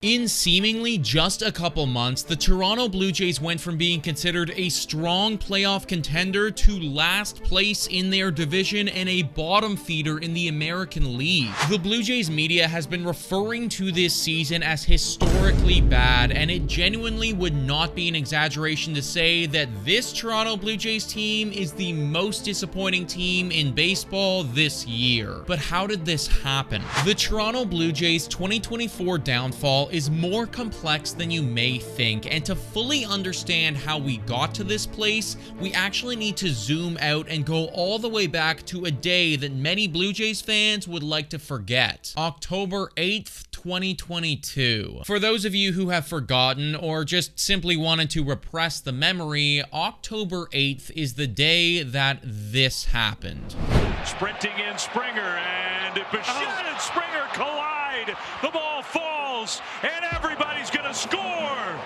In seemingly just a couple months, the Toronto Blue Jays went from being considered a strong playoff contender to last place in their division and a bottom feeder in the American League. The Blue Jays media has been referring to this season as historically bad, and it genuinely would not be an exaggeration to say that this Toronto Blue Jays team is the most disappointing team in baseball this year. But how did this happen? The Toronto Blue Jays 2024 downfall is more complex than you may think, and to fully understand how we got to this place, we actually need to zoom out and go all the way back to a day that many Blue Jays fans would like to forget. October 8th, 2022. For those of you who have forgotten or just simply wanted to repress the memory, October 8th is the day that this happened. Sprinting in Springer, and Bichette and Springer collide. The ball falls, and everybody's gonna score.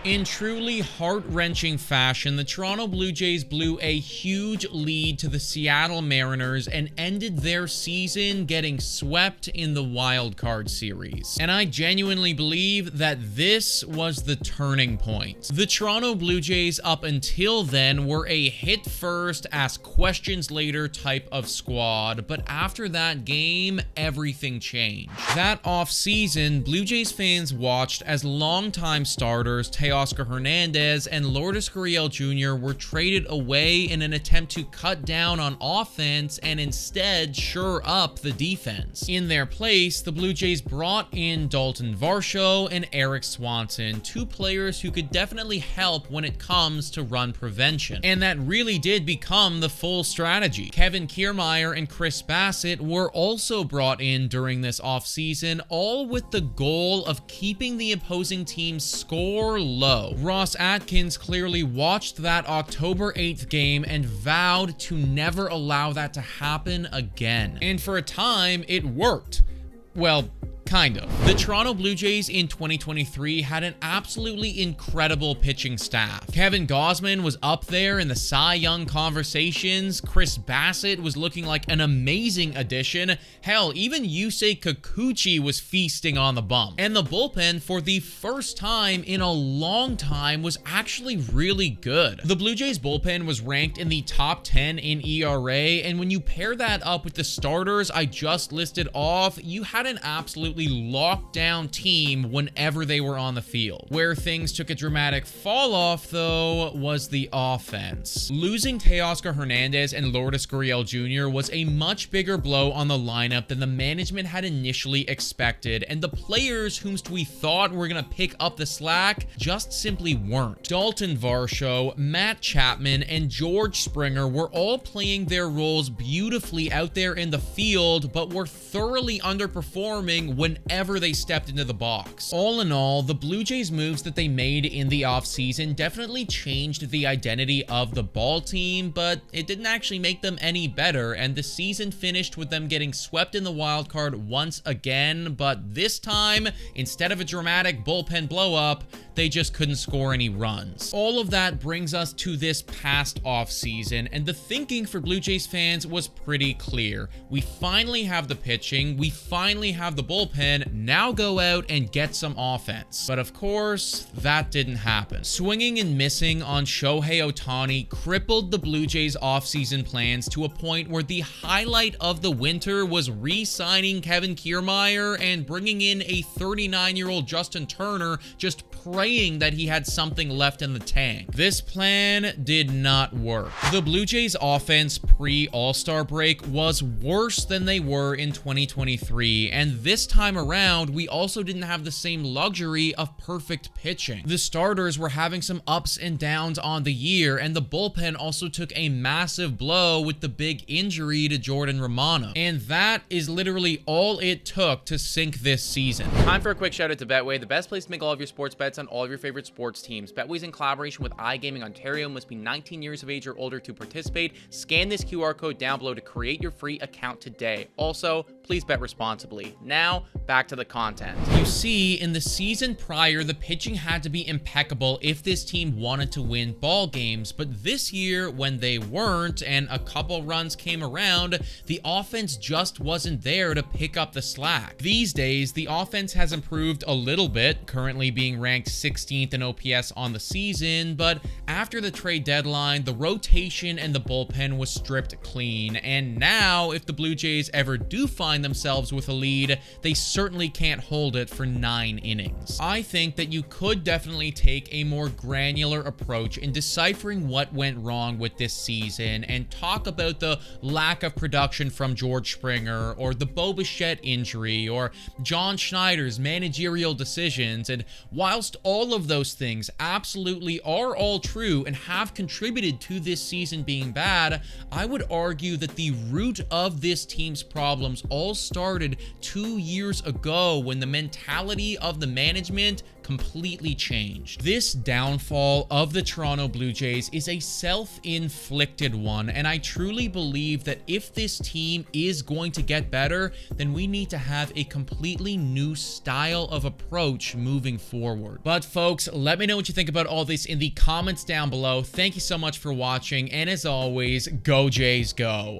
In truly heart-wrenching fashion, the Toronto Blue Jays blew a huge lead to the Seattle Mariners and ended their season getting swept in the wildcard series. And I genuinely believe that this was the turning point. The Toronto Blue Jays up until then were a hit first, ask questions later type of squad, but after that game, everything changed. That offseason, Blue Jays fans watched as longtime starters Teoscar Hernandez and Lourdes Gurriel Jr. were traded away in an attempt to cut down on offense and instead shore up the defense. In their place, the Blue Jays brought in Dalton Varsho and Eric Swanson, two players who could definitely help when it comes to run prevention. And that really did become the full strategy. Kevin Kiermaier and Chris Bassett were also brought in during this offseason, all with the goal of keeping the opposing team's score low. Ross Atkins clearly watched that October 8th game and vowed to never allow that to happen again. And for a time, it worked. Well, kind of. The Toronto Blue Jays in 2023 had an absolutely incredible pitching staff. Kevin Gausman was up there in the Cy Young conversations. Chris Bassett was looking like an amazing addition. Hell, even Yusei Kikuchi was feasting on the bump. And the bullpen, for the first time in a long time, was actually really good. The Blue Jays bullpen was ranked in the top 10 in ERA, and when you pair that up with the starters I just listed off, you had an absolutely locked down team whenever they were on the field. Where things took a dramatic fall off, though, was the offense. Losing Teoscar Hernandez and Lourdes Gurriel Jr. was a much bigger blow on the lineup than the management had initially expected, and the players whom we thought were gonna pick up the slack just simply weren't. Dalton Varsho, Matt Chapman, and George Springer were all playing their roles beautifully out there in the field, but were thoroughly underperforming whenever they stepped into the box. All in all, the Blue Jays moves that they made in the offseason definitely changed the identity of the ball team, but it didn't actually make them any better, and the season finished with them getting swept in the wild card once again, but this time, instead of a dramatic bullpen blow-up, they just couldn't score any runs. All of that brings us to this past offseason, and the thinking for Blue Jays fans was pretty clear. We finally have the pitching, we finally have the bullpen, now go out and get some offense. But of course, that didn't happen. Swinging and missing on Shohei Ohtani crippled the Blue Jays offseason plans to a point where the highlight of the winter was re-signing Kevin Kiermaier and bringing in a 39-year-old Justin Turner, just praying that he had something left in the tank. This plan did not work. The Blue Jays offense pre-All-Star break was worse than they were in 2023, and this time around, we also didn't have the same luxury of perfect pitching. The starters were having some ups and downs on the year, and the bullpen also took a massive blow with the big injury to Jordan Romano. And that is literally all it took to sink this season. Time for a quick shout out to Betway, the best place to make all of your sports bets on all of your favorite sports teams. Betway's in collaboration with iGaming Ontario, must be 19 years of age or older to participate. Scan this QR code down below to create your free account today. Also, please bet responsibly. Now, back to the content. You see, in the season prior, the pitching had to be impeccable if this team wanted to win ball games, but this year, when they weren't and a couple runs came around, the offense just wasn't there to pick up the slack. These days, the offense has improved a little bit, currently being ranked 16th in OPS on the season, but after the trade deadline, the rotation and the bullpen was stripped clean, and now, if the Blue Jays ever do find themselves with a lead, they certainly can't hold it for 9 innings. I think that you could definitely take a more granular approach in deciphering what went wrong with this season and talk about the lack of production from George Springer, or the Bo Bichette injury, or John Schneider's managerial decisions, and whilst all of those things absolutely are all true and have contributed to this season being bad, I would argue that the root of this team's problems all started 2 years ago when the mentality of the management completely changed. This downfall of the Toronto Blue Jays is a self-inflicted one, and I truly believe that if this team is going to get better, then we need to have a completely new style of approach moving forward. But folks, let me know what you think about all this in the comments down below. Thank you so much for watching, and as always, go Jays go!